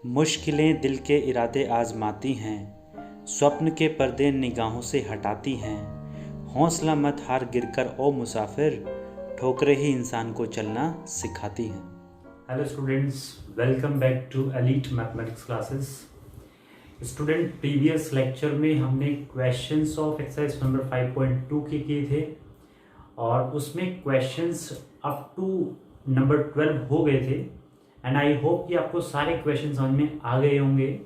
मुश्किलें दिल के इरादे आजमाती हैं, स्वप्न के पर्दे निगाहों से हटाती हैं। हौसला मत हार गिरकर ओ मुसाफिर, ठोकरें ही इंसान को चलना सिखाती हैं। Hello students, welcome back to elite mathematics classes. Student, previous lecture में हमने क्वेश्चंस ऑफ एक्सरसाइज नंबर 5.2 के किए थे और उसमें क्वेश्चंस अप टू नंबर 12 हो गए थे। एंड आई होप कि आपको सारे क्वेश्चन समझ में आ गए होंगे।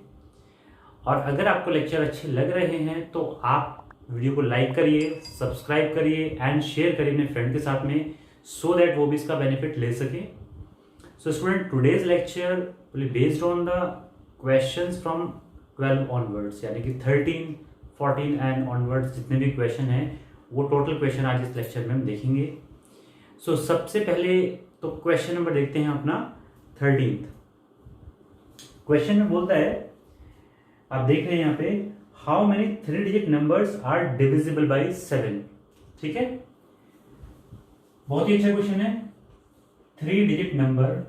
और अगर आपको लेक्चर अच्छे लग रहे हैं तो आप वीडियो को लाइक करिए, सब्सक्राइब करिए एंड शेयर करिए अपने फ्रेंड के साथ में, सो दैट वो भी इसका बेनिफिट ले सके। So student, today's lecture will be based on the questions from 12 onwards, यानी कि 13, 14 एंड onwards जितने भी क्वेश्चन हैं वो टोटल क्वेश्चन आज इस लेक्चर में हम देखेंगे। सो सबसे पहले तो क्वेश्चन नंबर देखते हैं अपना 13th। क्वेश्चन में बोलता है, आप देख रहे हैं यहाँ पे, how many 3 digit numbers are divisible by 7। ठीक है, बहुत ही अच्छा क्वेश्चन है। 3 डिजिट नंबर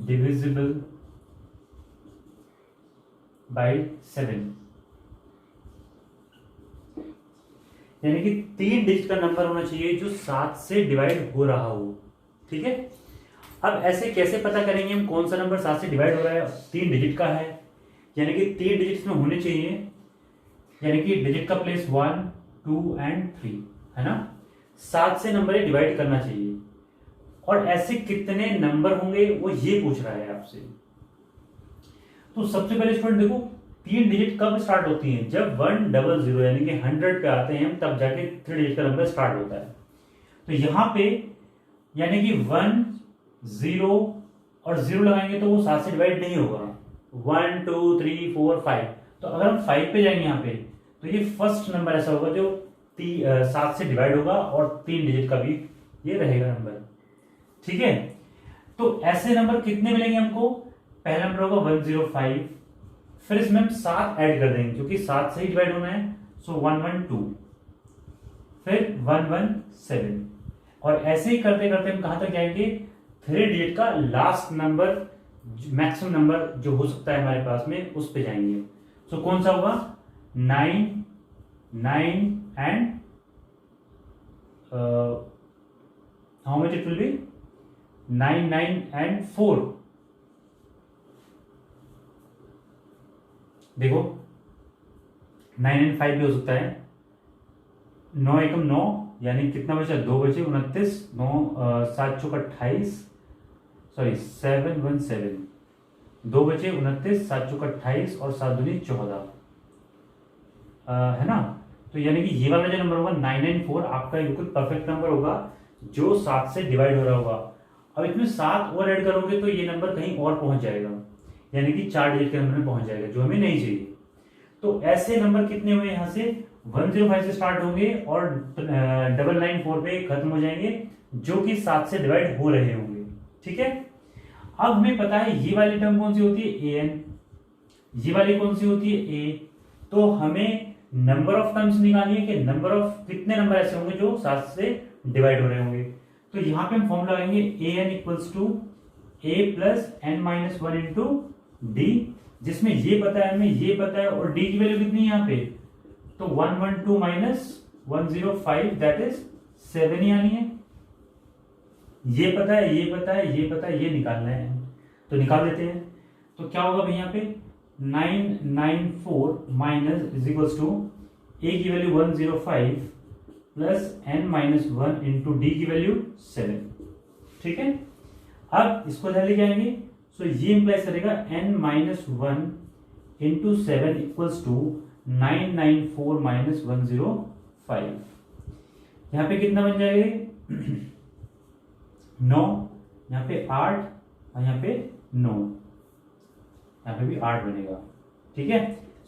डिविजिबल बाय 7, यानी कि 3 डिजिट का नंबर होना चाहिए जो 7 से डिवाइड हो रहा हो। ठीक है, अब ऐसे कैसे पता करेंगे हम कौन सा नंबर 7 से डिवाइड हो रहा है? 3 डिजिट का है, यानी कि 3 डिजिट्स में होने चाहिए, यानी कि डिजिट का प्लेस 1, 2 एंड 3 है ना। 7 से नंबर डिवाइड करना चाहिए। और ऐसे कितने नंबर होंगे वो ये पूछ रहा है आपसे। तो सबसे पहले स्टूडेंट देखो, 3 डिजिट कब स्टार्ट होती हैं? जब 100 यानी कि 100 पे आते हैं तब जाके 3 डिजिट का नंबर स्टार्ट होता है। तो यहाँ पे यानी कि 1, 0 और 0 लगाएंगे तो वो 7 से डिवाइड नहीं होगा। 1, 2, 3, 4, 5। तो अगर हम 5 पे जाएंगे यहाँ पे तो ये फर्स्ट नंबर ऐसा होगा जो 7 से डिवाइड होगा और 3 डिजिट का भी ये रहेगा नंबर। ठीक है, तो ऐसे नंबर कितने मिलेंगे हमको? पहला नंबर होगा 105, फिर इसमें हम 7 ऐड कर देंगे क्योंकि 7 से ही डिवाइड होना है। सो 112, फिर 117 और ऐसे ही करते करते हम कहां तक जाएंगे? 3 डिजिट का लास्ट नंबर, मैक्सिमम नंबर जो हो सकता है हमारे पास में, उस पे जाएंगे। सो कौन सा होगा? 9, 9 and how much it will be? 9, 9 and 4। देखो 9 एंड 5 भी हो सकता है। 9 एकम 9, यानी कितना बचा? 2 बचे, 29, 9 7 चौक 28, सॉरी 7, 1, 7, 2 बचे, 29, 7 चौक 28 और 7 दूनी 14 है ना। तो यानी कि ये वाला जो नंबर होगा 994 आपका बिल्कुल परफेक्ट नंबर होगा जो 7 से डिवाइड हो रहा होगा। अब इसमें 7 और ऐड करोगे तो ये नंबर कहीं और पहुंच जाएगा, यानी कि 4 डिजिट के नंबर में पहुंच जाएगा, जो हमें नहीं चाहिए। तो ऐसे नंबर कितने हुए यहाँ से? 105 से स्टार्ट होंगे और 994 पे खत्म हो जाएंगे, जो कि 7 से डिवाइड हो रहे होंगे। ठीक है, अब हमें पता है ये वाली टर्म कौन सी होती है? an, ये वाली कौन सी होती है? a। तो हमें नंबर ऑफ टर्म्स निकालनी है कि नंबर ऑफ कितने नंबर ऐसे होंगे जो 7 से डिवाइड हो रहे होंगे। तो यहां पे हम फॉर्मूला लगाएंगे an equals to a plus n-1 into d, जिसमें ये पता है, हमें ये पता है, और d की वैल्यू कितनी है यहाँ पे? तो 112 माइनस 105 दैट इज 7 ही आनी है। ये पता है, ये पता है, ये पता है, ये निकालना है, तो निकाल देते हैं। तो क्या होगा भाई यहाँ पे? 994 minus is equals to a की value 105 plus n-1 into d की वैल्यू 7। ठीक है, अब इसको इधर लेके आएंगे। सो ये इंप्लाइज करेगा n-1 into 7 equals to 994 minus 105। यहाँ पे कितना बन जाएगा? 9, यहाँ पे 8 और यहाँ पे 9, यहाँ पे भी 8 बनेगा। ठीक है,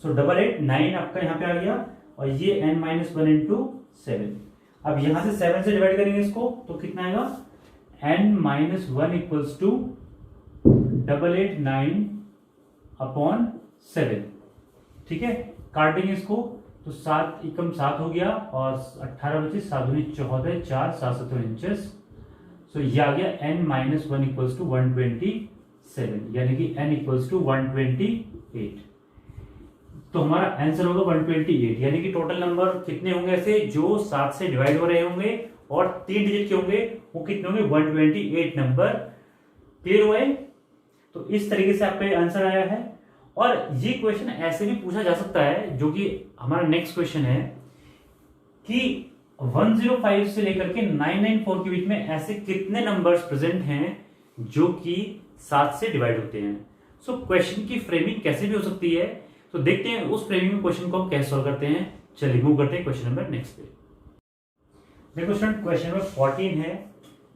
सो 889 आपका यहाँ पे आ गया और ये n-1 इंटू 7। अब यहां से 7 से डिवाइड करेंगे इसको तो कितना आएगा? n-1 equals to 889 upon 7। ठीक है, काटेंगे इसको तो 7 एकम 7 हो गया और 18 बचे, 7 दूनी 14, 4 7 7 इंचेस। सो ये आ गया n माइनस 1 इक्वल्स टू 127, यानी कि n इक्वल्स टू 128। तो हमारा आंसर होगा 128, यानी कि टोटल नंबर कितने होंगे ऐसे जो 7 से डिवाइड हो रहे होंगे और 3 डिजिट के होंगे, वो कितने होंगे 128 नंबर। क्लियर हुआ है? तो इस तरीके से आपका आंसर आया है। और ये क्वेश्चन ऐसे भी पूछा जा सकता है, जो कि हमारा नेक्स्ट क्वेश्चन है कि 105 से लेकर के 994 के बीच में ऐसे कितने नंबर्स प्रेजेंट हैं जो कि 7 से डिवाइड होते हैं। सो क्वेश्चन की फ्रेमिंग कैसे भी हो सकती है, तो देखते हैं उस फ्रेमिंग में क्वेश्चन को हम कैसे सॉल्व करते हैं। चलिए मूव करते हैं क्वेश्चन नंबर नेक्स्ट पे। देखो स्टूडेंट, क्वेश्चन नंबर 14 है,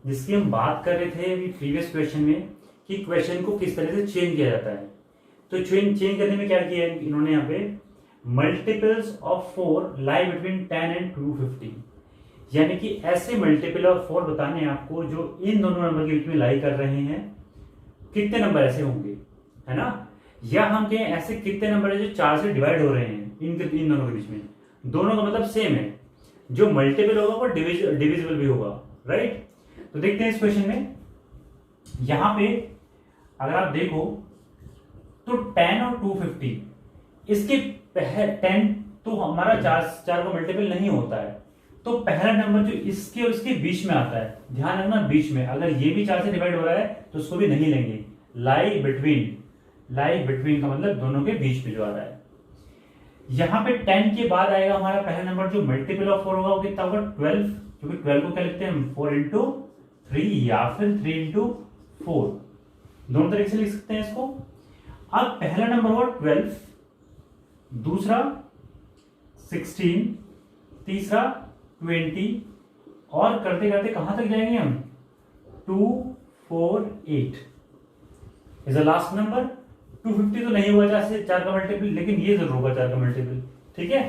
जिसकी हम बात कर रहे थे अभी प्रीवियस क्वेश्चन में कि क्वेश्चन को किस तरह से चेंज किया जाता है। तो चेंज करने में क्या किया है इन्होंने यहाँ पे, multiples of 4 lie between 10 and 250, यानी कि ऐसे मल्टीपल ऑफ 4 बताने आपको जो इन दोनों नंबर के बीच में लाई कर रहे हैं, कितने नंबर ऐसे होंगे, है ना। या हम कहें ऐसे कितने नंबर है जो 4 से डिवाइड हो रहे हैं इन दोनों के बीच में। दोनों का मतलब सेम है, जो मल्टीपल होगा वो डिविजिबल भी होगा, राइट। तो देखते हैं इस क्वेश्चन में, यहां पे अगर आप देखो तो 10 और 250, इसके 10 तो हमारा 4 का मल्टीपल नहीं होता है, तो पहला नंबर जो इसके और इसके बीच में आता है, ध्यान रखना बीच में, अगर ये भी 4 से डिवाइड हो रहा है तो उसको भी नहीं लेंगे। लाई बिटवीन का मतलब दोनों के बीच में जो आ रहा है। यहां पे 10 के बाद आएगा हमारा पहला नंबर जो मल्टीपल ऑफ 4 होगा, वो कितना होगा 12, क्योंकि 12 को क्या लिखते हैं हम 4 इंटू 3 या फिर 3 इंटू 4, दोनों तरीके से लिख सकते हैं इसको। अब पहला नंबर हुआ 12, दूसरा 16, तीसरा 20, और करते करते कहां तक जाएंगे हम 248 इज द लास्ट नंबर। 250 तो नहीं हुआ 4 का मल्टीपल, लेकिन ये जरूर होगा 4 का मल्टीपल, ठीक है।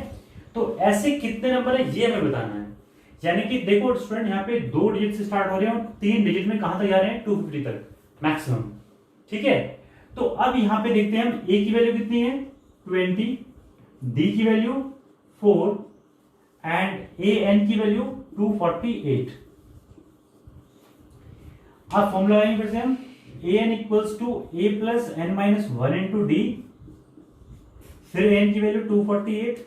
तो ऐसे कितने नंबर है ये हमें बताना है, यानी कि देखो स्टूडेंट यहाँ पे 2 डिजिट से स्टार्ट हो रहे हैं और 3 डिजिट में कहां तक जा रहे हैं 250 तक मैक्सिमम, ठीक है। तो अब यहां पे देखते हैं हम ए की वैल्यू कितनी है 20, डी की वैल्यू 4 एंड ए एन की वैल्यू 248। अब फॉर्मूला लगाएंगे फिर से हम, A N equals to A plus N minus 1 into D, फिर एन की value 248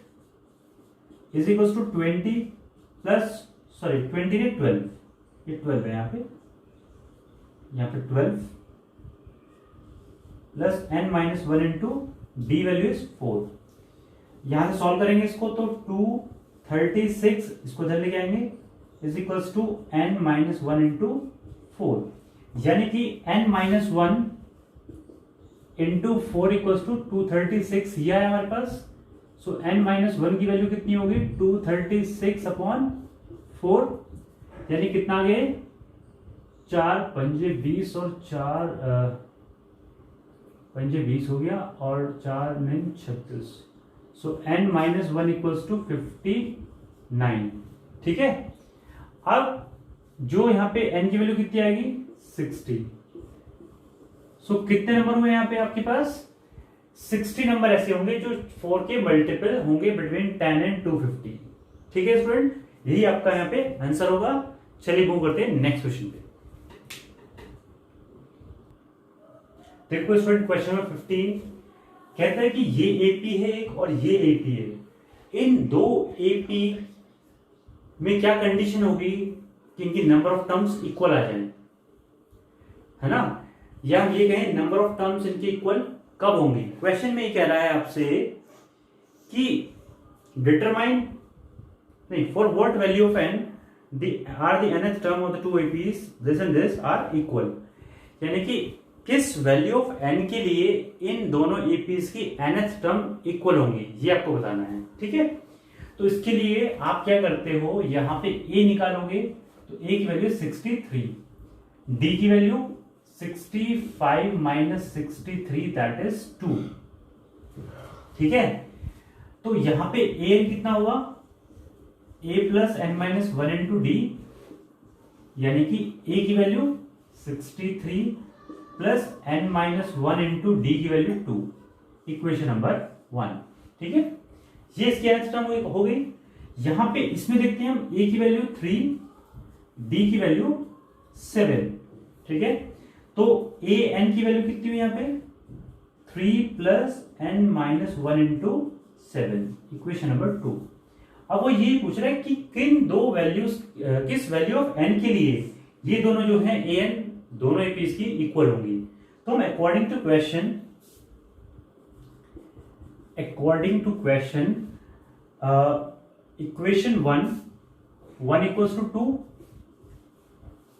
is equals to 20 plus 20 ने 12, ये 12 है यहाँ पे 12 plus N minus 1 into D value is 4। यहां से सॉल्व करेंगे इसको तो 236 इसको इधर लेके आएंगे is equals to n minus 1 into 4, यानी कि n minus 1 into 4 equals to 236, यह है हमारे पास। सो n माइनस 1 की वैल्यू कितनी होगी 236 अपॉन 4, यानी कितना आ गया 4 पंजे 20 और 4 पंजे 20 हो गया और 4 9 36। सो n माइनस 1 इक्वल्स टू 59, ठीक है। अब जो यहाँ पे n की वैल्यू कितनी आएगी 60। सो कितने नंबर हुए यहाँ पे आपके पास 60 नंबर ऐसे होंगे जो 4 के मल्टीपल होंगे बिटवीन 10 एंड 250, ठीक है स्टूडेंट, यही आपका यहाँ पे आंसर होगा। चलिए मूव करते हैं नेक्स्ट क्वेश्चन पे। देखो स्टूडेंट, क्वेश्चन नंबर 15 कहता है कि ये एपी है एक और ये एपी है, इन दो एपी में क्या कंडीशन होगी कि इनकी नंबर ऑफ टर्म्स इक्वल आ जाए, है ना, या हम ये कहें नंबर ऑफ टर्म्स इनके इक्वल कब होंगे। क्वेश्चन में ये कह रहा है आपसे कि डिटरमाइन नहीं for what value of n are the nth term of the two APs this and this are equal, यानी कि किस वैल्यू ऑफ n के लिए इन दोनों एपीज की nth टर्म इक्वल होंगी, ये आपको बताना है, ठीक है। तो इसके लिए आप क्या करते हो, यहां पे a निकालोगे तो a की वैल्यू 63, d की वैल्यू 65 माइनस 63 दैट इज 2, ठीक है। तो यहां पे a कितना हुआ a plus N minus 1 into d, यानी कि a की value 63 plus N minus 1 into d की वैल्यू 2, इक्वेशन नंबर 1, ठीक है। ये इसकी nth टर्म हो गई। यहां पे इसमें देखते हैं हम a की वैल्यू 3, d की वैल्यू 7, ठीक है। तो a n की वैल्यू कितनी हुई यहाँ पे 3 plus n minus 1 into 7, equation number 2। अब वो यही पूछ रहा है कि किन दो वैल्यूज, किस वैल्यू ऑफ n के लिए ये दोनों जो है a n दोनों एपीज की इक्वल होंगी। तो हम according to question equation 1 equals to 2,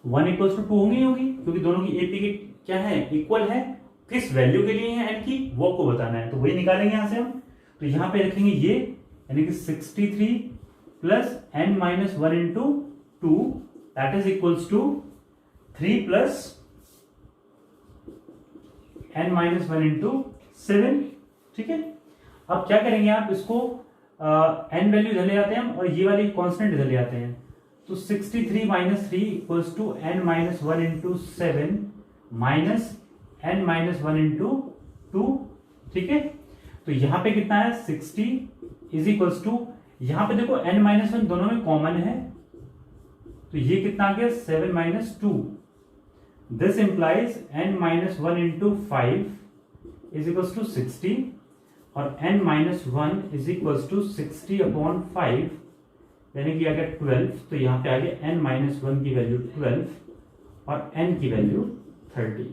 1 equals to 2 होंगी क्योंकि दोनों की एपी की क्या है इक्वल है, किस वैल्यू के लिए है एन की वो को बताना है, तो वही निकालेंगे यहां से हम। तो यहां पे रखेंगे ये यानी कि 63 plus n minus 1 into 2 that is equals to 3 plus n minus 1 into 7, ठीक है। अब क्या करेंगे आप इसको n वैल्यू इधर ले आते हैं हम और ये वाली कांस्टेंट इधर ले आते हैं। तो 63 minus 3 equals to n minus 1 into 7 minus n minus 1 into 2, ठीक है। तो यहां पे कितना है 60 इज इक्वल्स टू, यहां पे देखो n माइनस 1 दोनों में कॉमन है, तो ये कितना आ गया 7 minus 2। This implies n minus 1 into 5 is equals to 60 और n minus 1 is equals to 60 upon 5 यानी कि आ गया 12। तो यहां पे आ गया n माइनस 1 की वैल्यू 12 और n की वैल्यू 13,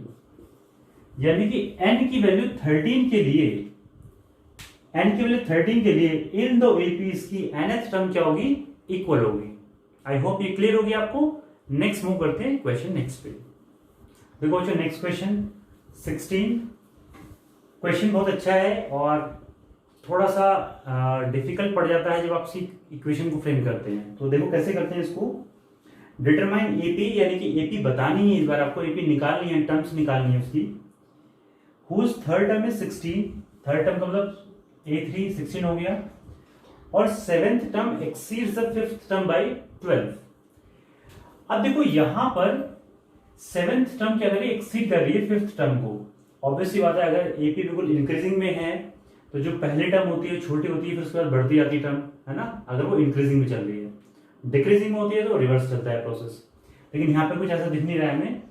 यानी कि n की वैल्यू 13 के लिए, n की वैल्यू 13 के लिए इन दो एपीज की nth टर्म क्या होगी इक्वल होगी। आई होप ये क्लियर होगी आपको। नेक्स्ट मूव करते हैं क्वेश्चन नेक्स्ट पे। देखो बच्चों नेक्स्ट क्वेश्चन 16। क्वेश्चन बहुत अच्छा है और थोड़ा सा डिफिकल्ट पड़ जाता है जब आप इसी इक्वेशन को फ्रेम करते हैं। तो देखो कैसे करते हैं इसको। डिटरमाइन एपी, यानी कि एपी बतानी है, इस बार आपको एपी निकालनी है, टर्म्स निकालनी है उसकी। Whose third term is 16, third term का मतलब a3 16 हो गया और seventh term exceeds the fifth term by 12। अब देखो यहां पर सेवेंथ टर्म क्या कर रही है एक्सीड कर रही है फिफ्थ टर्म को। ऑब्वियसली बात है अगर एपी बिल्कुल इंक्रीजिंग में है तो जो पहली टर्म होती है छोटी होती है, फिर उसके बाद बढ़ती जाती टर्म है ना, अगर वो इंक्रीजिंग में चल रही है। डिक्रीजिंग में होती है तो रिवर्स चलता है प्रोसेस, लेकिन यहां पे कुछ ऐसा दिख नहीं रहा है हमें।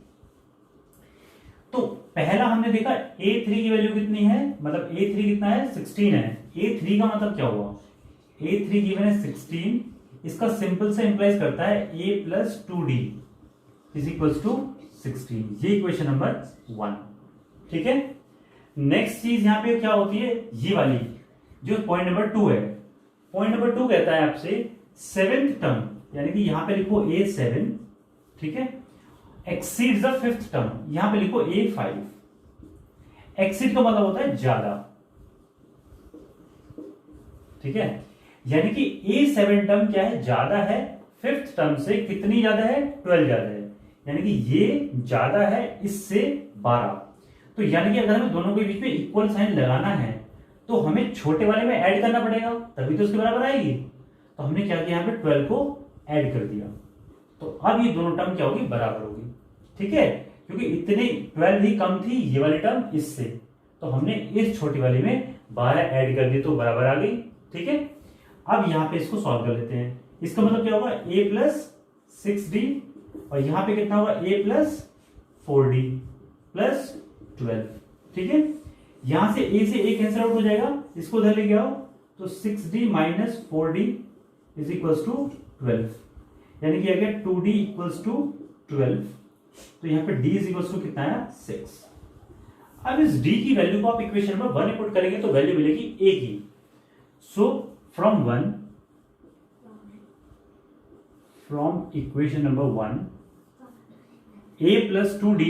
तो पहला हमने देखा a3 की वैल्यू कितनी है, मतलब a3 कितना है 16 है। a3 का मतलब क्या हुआ, a3 गिवन है 16, इसका सिंपल से इंप्लाइज करता है a plus 2d is equals to 16। ये इक्वेशन नंबर 1, ठीक है। नेक्स्ट चीज यहां पे क्या होती है, ये वाली जो पॉइंट नंबर 2 है। पॉइंट नंबर 2 कहता है आपसे सेवेंथ टर्म, यानी कि यहां पे लिखो a7, ठीक है, एक्सीड द फिफ्थ टर्म, यहां पे लिखो a5। एक्सीड का मतलब होता है ज्यादा, ठीक है, यानी कि a7 टर्म क्या है ज्यादा है फिफ्थ टर्म से, कितनी ज्यादा है 12 ज्यादा है, यानी कि ये ज्यादा है इससे 12। तो यानी कि अगर हमें दोनों के बीच में इक्वल साइन लगाना है तो हमें छोटे वाले में ऐड करना पड़ेगा, तभी तो उसके बराबर आएगी। तो हमने क्या किया, यहाँ पे 12 को ऐड कर दिया, तो अब ये दोनों टर्म क्या होगी बराबर होगी, ठीक है, क्योंकि इतनी 12 ही कम थी ये वाली टर्म इससे, तो हमने इस छोटी वाली में 12 ऐड कर दी तो बराबर आ गई, ठीक है। अब यहां पे इसको सॉल्व कर लेते हैं। इसका मतलब क्या होगा a प्लस 6d और यहां पे कितना होगा a प्लस 4d प्लस 12, ठीक है। यहां से a से a कैंसिल आउट हो जाएगा, इसको उधर लेके आओ तो 6d minus 4d is equals to 12, यानी कि आ गया 2d इक्वल्स टू 12। तो यहां पे d इज इक्वल्स टू कितना है 6। अब इस d की वैल्यू को आप इक्वेशन नंबर 1 इनपुट करेंगे तो वैल्यू मिलेगी a की। So from equation number 1 a plus 2d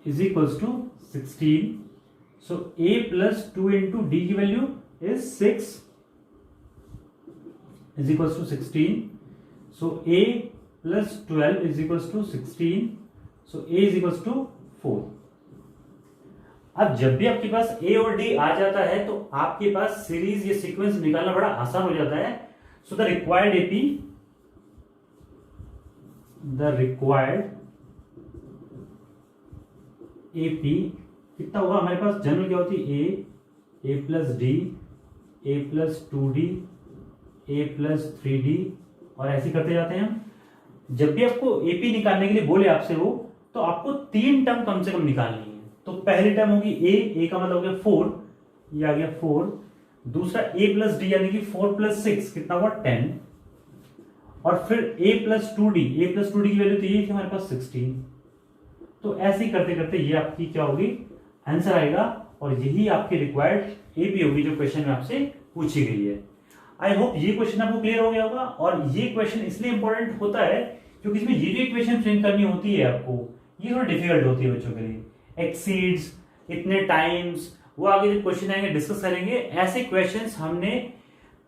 is equals to 16। So a plus 2 into d की value is 6 is equals to 16। So a plus 12 is equals to 16। So a is equals to 4। अब जब भी आपके पास a और d आ जाता है तो आपके पास सीरीज या सीक्वेंस निकालना बड़ा आसान हो जाता है। सो द रिक्वायर्ड एपी कितना होगा हमारे पास, जनरल क्या होती है a plus d A plus 2d, A plus 3d, और ऐसे करते जाते हैं हम। जब भी आपको एपी निकालने के लिए बोले आपसे वो, तो आपको 3 टर्म कम से कम निकालनी है। तो पहली टर्म होगी ए का मतलब हो गया 4, ये आ गया 4। दूसरा ए प्लस डी यानी कि 4 प्लस 6 कितना हुआ 10, और फिर ए प्लस 2d, ए प्लस 2d की वैल्यू तो ये थी हमारे पास 16। तो ऐसे ही करते करते ये आपकी क्या होगी, आंसर आएगा, और यही आपकी रिक्वायर्ड एपी होगी जो क्वेश्चन में आपसे पूछी गई है। आई होप ये क्वेश्चन आपको क्लियर हो गया होगा। और ये क्वेश्चन इसलिए इंपॉर्टेंट होता है क्योंकि इसमें ये जो इक्वेशन फ्रेम करनी होती है आपको, ये थोड़ा डिफिकल्ट होती है बच्चों के लिए। एक्सीड्स, इतने टाइम्स, वो आगे जब क्वेश्चन आएंगे डिस्कस करेंगे। ऐसे क्वेश्चंस हमने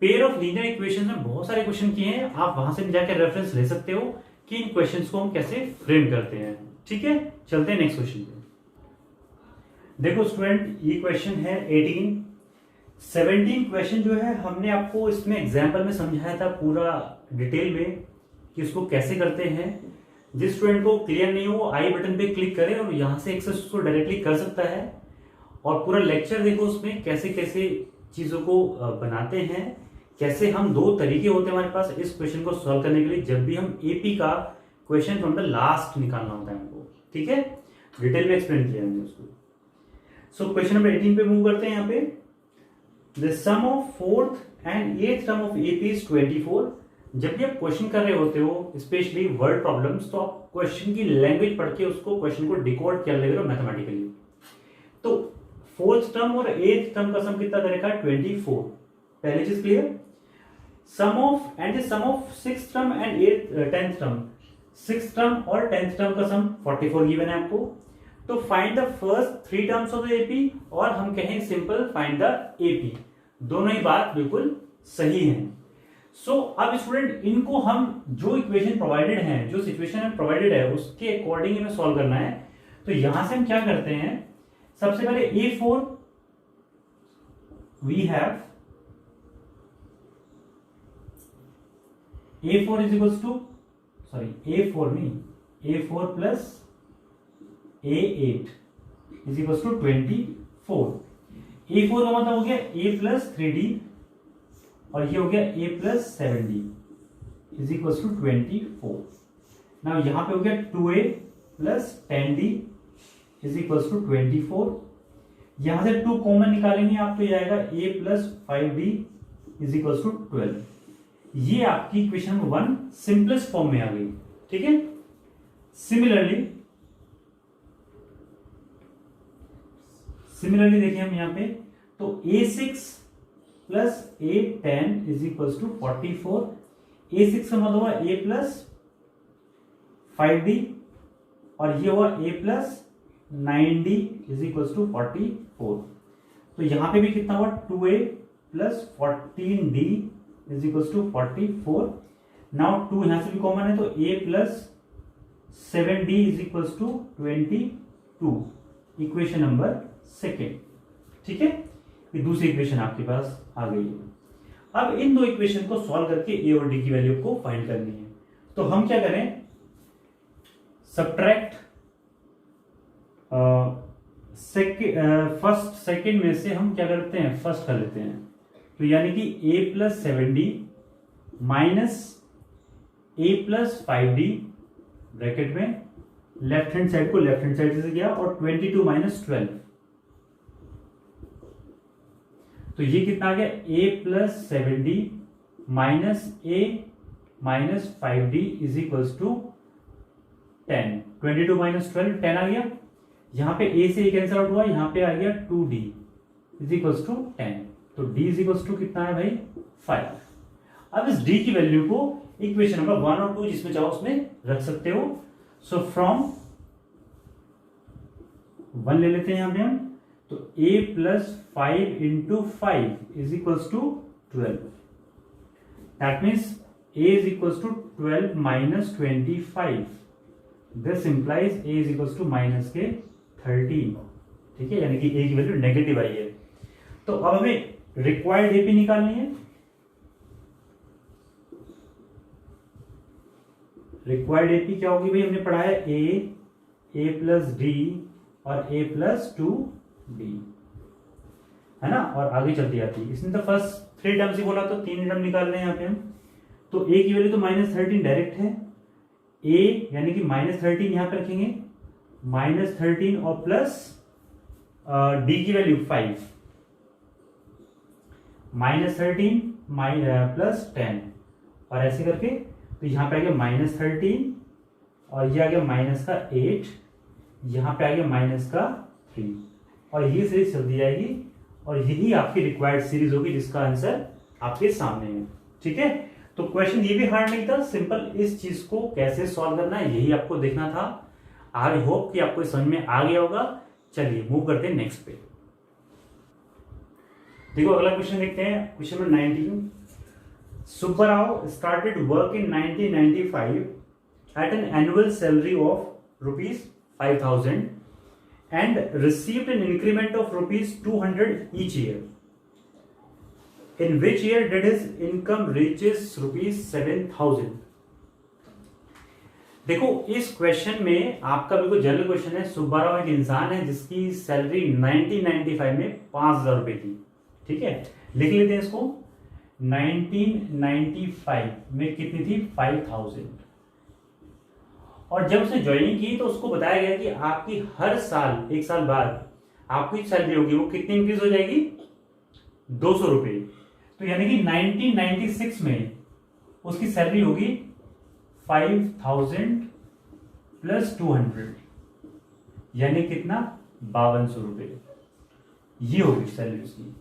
पेयर ऑफ लीनियर इक्वेशन में बहुत सारे क्वेश्चन किए हैं, आप वहां से जाकर रेफरेंस ले सकते हो कि इन क्वेश्चंस को हम कैसे फ्रेम करते हैं। ठीक है, चलते हैं नेक्स्ट क्वेश्चन पे। देखो स्टूडेंट, ये क्वेश्चन है 18। 17 क्वेश्चन जो है हमने आपको इसमें एग्जाम्पल में समझाया था पूरा डिटेल में कि इसको कैसे करते हैं। जिस स्टूडेंट को क्लियर नहीं हो वो आई बटन पे क्लिक करे और यहां से एक्सेस उसको डायरेक्टली कर सकता है, और पूरा लेक्चर देखो उसमें कैसे कैसे चीजों को बनाते हैं, कैसे हम 2 तरीके होते हैं हमारे पास इस क्वेश्चन को सॉल्व करने के लिए जब भी हम एपी का क्वेश्चन फ्रॉम द लास्ट निकालना होता है हमको। ठीक है, डिटेल में एक्सप्लेन किया हमने उसको। सो क्वेश्चन नंबर 18 पे मूव करते हैं। यहाँ पे the sum of 4th and 8th term of AP is 24। जब भी आप क्वेश्चन कर रहे होते हो स्पेशली वर्ड प्रॉब्लम्स, तो आप क्वेश्चन की लैंग्वेज पढ़ के उसको क्वेश्चन को डिकोड कर ले रहे हो मैथमेटिकली। तो 4th टर्म और 8th टर्म का सम कितना दे रखा है 24। पहली चीज clear. Sum of and sum of 6th term and 10th term, 6th term और 10th टर्म का सम 44 गिवन है आपको। तो find the first 3 terms of the AP, और हम कहें सिंपल फाइंड द एपी। दोनों ही बात बिल्कुल सही है। सो अब स्टूडेंट इनको हम जो इक्वेशन प्रोवाइडेड है, जो सिचुएशन में प्रोवाइडेड है उसके अकॉर्डिंग हमें सॉल्व करना है। तो यहां से हम क्या करते हैं, सबसे पहले A4 we have A4 is equals to A4 नहीं, A4 plus A8 is equals to 24। A4 का मतलब हो गया A प्लस 3D, और ये हो गया A plus 7D is equals to 24। Now यहां पे हो गया 2A plus 10D is equals to 24। यहां से 2 कॉमन निकालेंगे आप, तो ये आएगा A plus 5D is equals to 12। ये आपकी इक्वेशन नंबर 1 सिंपलेस्ट फॉर्म में आ गई। ठीक है, सिमिलरली देखिए हम यहां पे, तो A6 plus A10 is equals to 44। A6 का मतलब हुआ A प्लस 5D, और ये हुआ A plus 9D is equals to 44। तो यहां पे भी कितना हुआ 2A plus 14D is equals to 44। Now 2 यहां से भी कॉमन है, तो A plus 7D is equals to 22, equation number 2। ठीक है, ये दूसरी इक्वेशन आपके पास आ गई है। अब इन 2 इक्वेशन को सॉल्व करके ए और डी की वैल्यू को फाइंड करनी है। तो हम क्या करें, सब्ट्रैक्ट फर्स्ट सेकेंड में से हम क्या करते हैं, फर्स्ट कर लेते हैं। तो यानी कि A plus 7D minus A plus 5D bracket में लेफ्ट हैंड साइड को लेफ्ट हैंड साइड से गया, और 22 माइनस 12, तो ये कितना आ गया A plus 7D minus A minus 5D is equals to 10। 22 minus 12 10 आ गया। यहां पे A से कैंसिल आउट हुआ, यहां पे आ गया 2D इज इक्वल्स टू 10। तो D इज इक्वल्स टू कितना है भाई 5। अब इस D की वैल्यू को इक्वेशन नंबर 1 और 2 जिसमें चाहो उसमें रख सकते हो। सो फ्रॉम 1 ले लेते हैं यहां पे हम, तो A plus 5 into 5 is equals to 12। That means A is equals to 12 minus 25। This implies A is equals to minus के 13। ठीक है, यानी कि A की वैल्यू नेगेटिव आई है। तो अब हमें रिक्वायर्ड एपी निकालनी है। रिक्वायर्ड एपी क्या होगी भाई, हमने पढ़ा है A प्लस D और A प्लस 2D, है ना, और आगे चलती जाती है। इसमें तो फर्स्ट 3 टर्म्स ही बोला तो 3 टर्म निकाल रहे हैं यहाँ पे हम। तो ए की वैल्यू तो -13 डायरेक्ट है, ए यानी कि -13 यहाँ पे रखेंगे, -13 और प्लस डी की वैल्यू 5, -13 प्लस 10 और ऐसे करके, तो यहाँ पे आ गया -13 और ये आ गया -8, यहाँ पे आ गया -3 और ये सीरीज चल दी जाएगी और यही आपकी रिक्वायर्ड सीरीज होगी जिसका आंसर आपके सामने है। ठीक है, तो क्वेश्चन ये भी हार्ड नहीं था, सिंपल इस चीज को कैसे सॉल्व करना है यही आपको देखना था। आई होप कि आपको समझ में आ गया होगा। चलिए मूव करते हैं नेक्स्ट पे। देखो अगला क्वेश्चन देखते हैं, question number 19। Subbarao started work in 1995 at an annual salary of rupees 5,000 and received an increment of rupees 200 each year. In which year did his income reaches rupees 7,000? देखो इस क्वेश्चन में आपका बिल्कुल जनरल क्वेश्चन है। सुब्बाराव एक इंसान है जिसकी सैलरी 1995 में 5,000 रुपए थी। ठीक है, लिख लेते हैं इसको। 1995 में कितनी थी? 5,000। और जब उसने ज्वाइनिंग की तो उसको बताया गया कि आपकी हर साल, एक साल बाद आपकी सैलरी होगी वो कितनी इंक्रीज हो जाएगी? 200 रुपए। तो यानी कि 1996 में उसकी सैलरी होगी 5,000 प्लस 200 यानी कितना? 5,200 रुपए ये होगी सैलरी उसकी।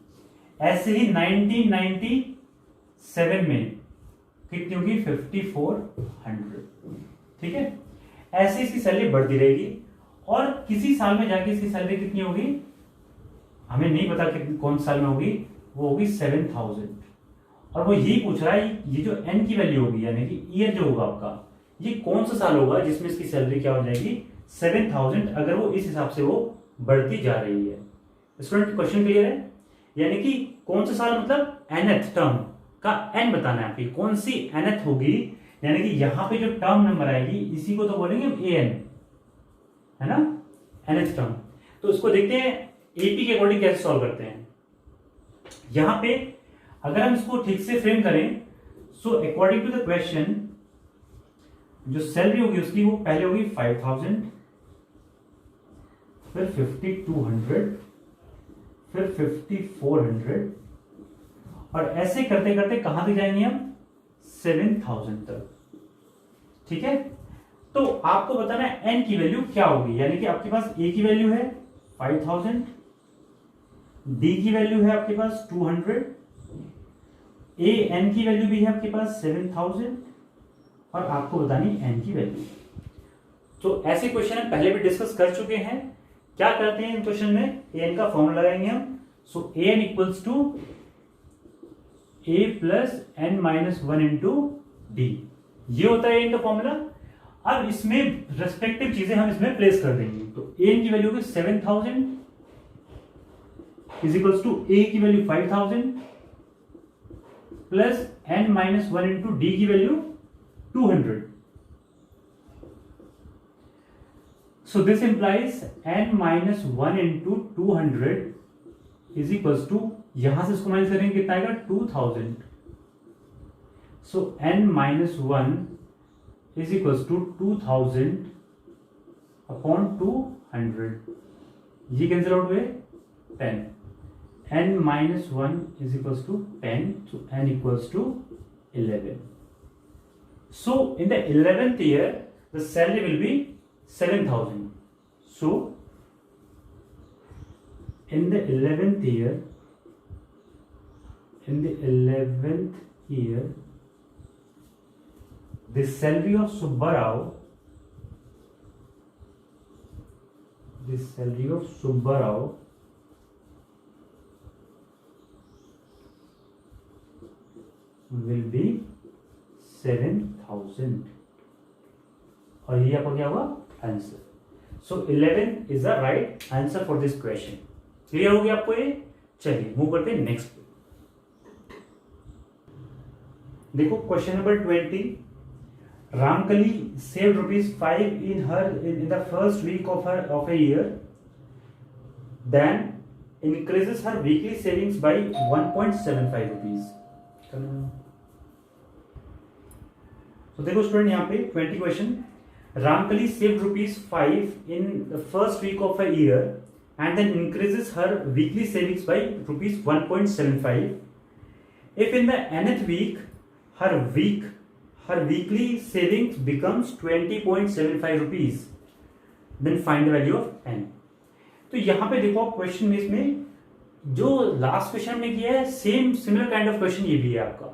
ऐसे ही 1997 में कितनी होगी? 5,400। ठीक है, ऐसे इसकी सैलरी बढ़ती रहेगी और किसी साल में जाके इसकी सैलरी कितनी होगी हमें नहीं पता कितनी, कौन साल में होगी, वो होगी 7,000। और वो यही पूछ रहा है ये जो एन की वैल्यू होगी यानी कि ईयर जो होगा आपका, ये कौन सा साल होगा जिसमें इसकी सैलरी क्या हो जाएगी? 7,000, अगर वो इस हिसाब से वो बढ़ती जा रही है। स्टूडेंट क्वेश्चन क्लियर है? यानी कि कौन सा साल मतलब एनथ टर्म का एन बताना है आपकी, कौन सी एनथ होगी, यानी कि यहां पे जो टर्म नंबर आएगी इसी को तो बोलेंगे हम ए एन, है ना, एनथ टर्म। तो इसको देखते हैं एपी के अकॉर्डिंग कैसे सॉल्व करते हैं। यहां पे अगर हम इसको ठीक से फ्रेम करें, so according to the question जो सैलरी होगी उसकी वो पहले होगी 5,000, फिर 5,200, फिर 5,400 और ऐसे करते करते कहां तक जाएंगे हम? 7,000 तक। ठीक है, तो आपको बताना है एन की वैल्यू क्या होगी, यानी कि आपके पास ए की वैल्यू है 5,000, डी की वैल्यू है आपके पास 200, ए एन की वैल्यू भी है आपके पास 7,000 और आपको बतानी एन की वैल्यू। तो ऐसे क्वेश्चन हम पहले भी डिस्कस कर चुके हैं। क्या करते हैं इन क्वेश्चन में? एन का फॉर्मूला लगाएंगे हम। So A N equals to A plus N minus 1 into D, ये होता है एन का फॉर्मूला। अब इसमें रेस्पेक्टिव चीजें हम इसमें प्लेस कर देंगे। तो एन की वैल्यू होगी 7,000 इज इक्वल्स टू ए की value 5,000 plus N minus 1 into d की value 200। So this implies n minus 1 into 200 is equals to, यहां से इसको माइनस करेंगे कितना आएगा? 2,000। So n minus 1 is equals to 2,000 upon 200, ये कैंसिल आउट हुए 10। n minus 1 is equals to 10, so n equals to 11. So in the 11th year the salary will be 7,000. So in the 11th year, the salary of Subbarao will be 7,000 और ये आपका क्या होगा? Answer. So 11 is the right answer for this question. Clear हो गया आपको ये? चलिए मूव करते हैं नेक्स्ट पे। देखो question number 20। Ramkali saved ₹5 in the first week of a year. Then increases her weekly savings by 1.75 rupees. तो देखो स्टूडेंट यहाँ पे 20 question. Ramkali saved ₹5 in the first week of a year and then increases her weekly savings by ₹1.75. If in the nth week her weekly savings becomes 20.75 rupees, then find the value of n. तो यहाँ पे देखो आप question में इसमें जो last question में किया है same similar kind of question ये भी है आपका.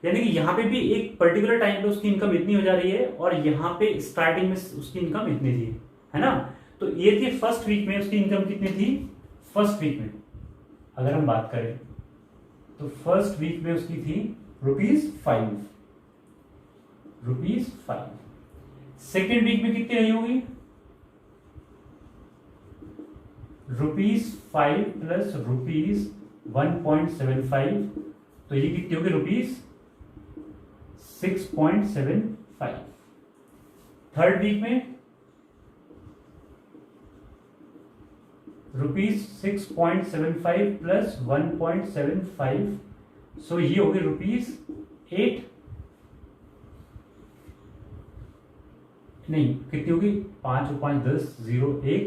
यानी कि यहाँ पे भी एक पर्टिकुलर टाइम पे उसकी इनकम इतनी हो जा रही है और यहाँ पे स्टार्टिंग में उसकी इनकम इतनी थी, है ना. तो ये थी फर्स्ट वीक में उसकी इनकम कितनी थी. फर्स्ट वीक में अगर हम बात करें तो फर्स्ट वीक में उसकी थी ₹5. सेकेंड वीक में कितनी रही होगी. ₹5 प्लस ₹1.75, तो ये कितनी होगी ₹6.75. थर्ड वीक में ₹6.75 प्लस 1.75, सो ये हो गई ₹8. नहीं, कितनी होगी 5 और 5 10 0 1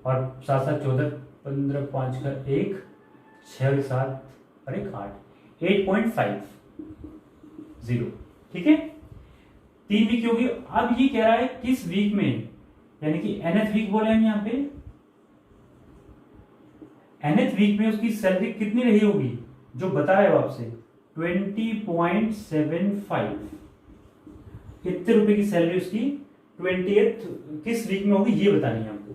और 7 7 14 15 5 का 1 6 7 और 1 8 8.50. ठीक है. 3 वीक होगी. अब ये कह रहा है किस वीक में, यानी कि nth वीक बोले हम यहाँ पे. nth वीक में उसकी सैलरी कितनी रही होगी जो बताया आपसे 20.75. कितने रुपए की सैलरी उसकी 20th किस वीक में होगी ये बतानी है आपको.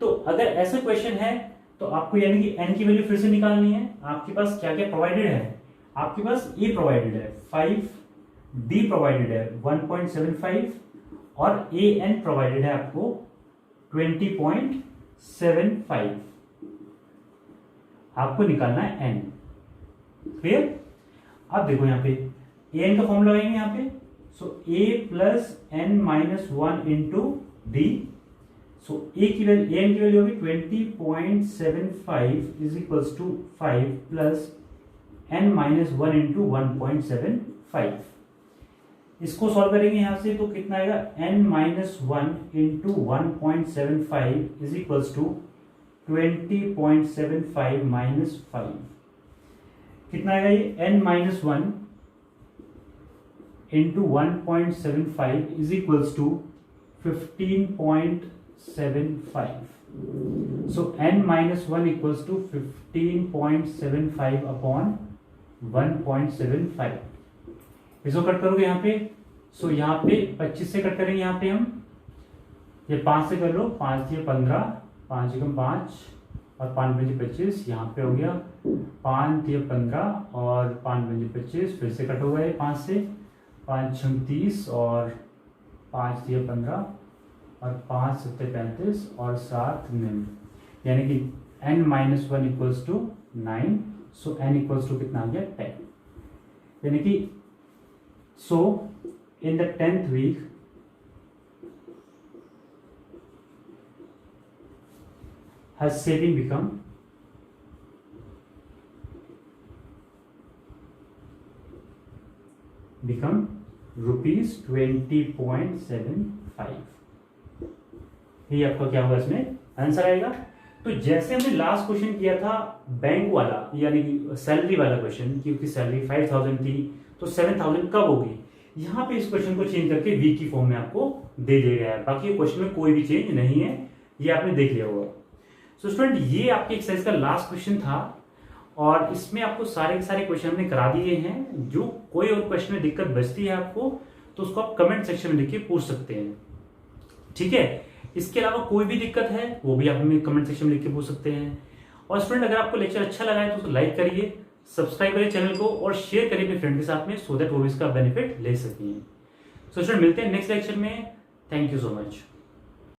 तो अगर ऐसा क्वेश्चन है तो आपको यानी कि n की वैल्यू फिर से निकालनी है. आपके पास क्या क्या प्रोवाइडेड है. आपके पास a प्रोवाइडेड है 5, d प्रोवाइडेड है 1.75 और an प्रोवाइडेड है आपको 20.75. आपको निकालना है n. क्लियर. अब देखो यहाँ पे an का फॉर्मूला लगाएंगे यहाँ पे. So a plus n minus 1 into d. So an की वैल्यू होगी 20.75 is equals to 5 plus n minus 1 into 1.75. इसको सॉल्व करेंगे यहां से तो कितना आएगा n minus 1 into 1.75 is equals to 20.75 minus 5. कितना आएगा ये n minus 1 into 1.75 is equals to 15.75. So n minus 1 equals to 15.75 upon 1.75. इसको कट करोगे यहाँ पे. सो यहाँ पे 25 से कट करेंगे. यहाँ पे हम ये 5 से कर लो. 5 ये 15, 5 एकम 5 और 5 पंजे 25. यहाँ पे हो गया 5 ये 15 और 5 पंजे 25. फिर से कट हो गए 5 से. 5 6 30 और 5 ये 15 और 5 7 35 और 7 9, यानी कि n minus 1 equals to 9. So n equals to कितना आ गया 10. यानी कि so in the 10th week her saving become ₹20.75. ये आपका क्या होगा इसमें आंसर आएगा. तो जैसे हमने लास्ट क्वेश्चन किया था बैंक वाला यानी कि सैलरी वाला क्वेश्चन कि उसकी सैलरी 5,000 थी तो 7,000 कब होगी. यहाँ पे इस क्वेश्चन को चेंज करके वीक की फॉर्म में आपको दे दिया गया है. बाकी क्वेश्चन में कोई भी चेंज नहीं है, ये आपने देख लिया होगा. सो स्टूडेंट ये आपके एक्सरसाइज का लास्ट क्वेश्चन था और इसमें आपको सारे के सारे क्वेश्चन हमने करा दिए हैं. जो कोई और क्वेश्चन में दिक्कत बचती है आपको तो उसको आप कमेंट सेक्शन में लिख के पूछ सकते हैं. ठीक है. इसके अलावा कोई भी दिक्कत है वो भी आप हमें कमेंट सेक्शन में लिख के पूछ सकते हैं. और स्टूडेंट अगर आपको लेक्चर अच्छा लगा है तो उसको लाइक करिए, सब्सक्राइब करिए चैनल को और शेयर करिए अपने फ्रेंड के साथ में सो दैट वो भी इसका बेनिफिट ले सकें. सो स्टूडेंट मिलते हैं नेक्स्ट लेक्चर में. Thank you so much.